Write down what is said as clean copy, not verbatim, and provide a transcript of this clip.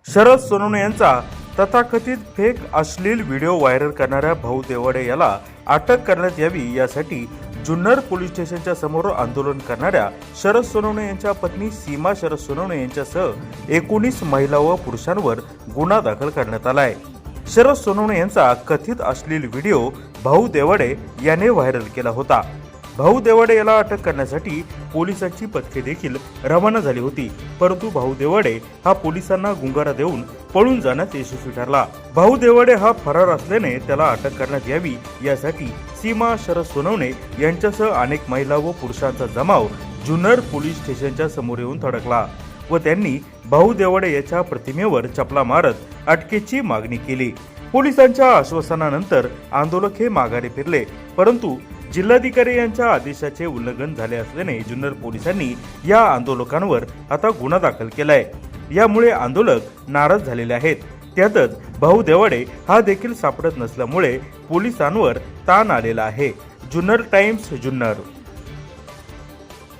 शरद सोनवणे यांचा तथाकथित फेक अश्लील व्हिडिओ व्हायरल करणाऱ्या भाऊ देवाडे याला अटक करण्यात यावी यासाठी जुन्नर पोलीस स्टेशनच्या समोर आंदोलन करणाऱ्या शरद सोनवणे यांच्या पत्नी सीमा शरद सोनवणे यांच्यासह 19 महिला व पुरुषांवर गुन्हा दाखल करण्यात आलाय। शरद सोनवणे यांचा कथित अश्लील व्हिडिओ भाऊ देवाडे याने व्हायरल केला होता। भाऊ देवाडे याला अटक करण्यासाठी पोलिसांची पथके देखील रवाना झाली होती, परंतु भाऊ देवाडे हा पोलिसांना गुंगारा देऊन पळून जाण्यात यशस्वी ठरला। भाऊ देवाडे हा फरार असल्याने त्याला अटक करण्यात यावी यासाठी सीमा शरद सोनवणे यांच्यासह अनेक महिला व पुरुषांचा जमाव जुन्नर पोलीस स्टेशनच्या समोर येऊन धडकला व त्यांनी भाऊ देवाडे याच्या प्रतिमेवर चपला मारत अटकेची मागणी केली। पोलिसांच्या आश्वासनानंतर आंदोलक हे माघारी फिरले, परंतु जिल्हाधिकारी यांच्या आदेशाचे उल्लंघन झाले असल्याने जुन्नर पोलिसांनी या आंदोलकांवर आता गुन्हा दाखल केलाय। यामुळे आंदोलक नाराज झालेले आहेत। त्यातच भाऊ देवाडे हा देखील सापडत नसल्यामुळे पोलिसांवर ताण आलेला आहे। जुन्नर टाइम्स जुन्नर।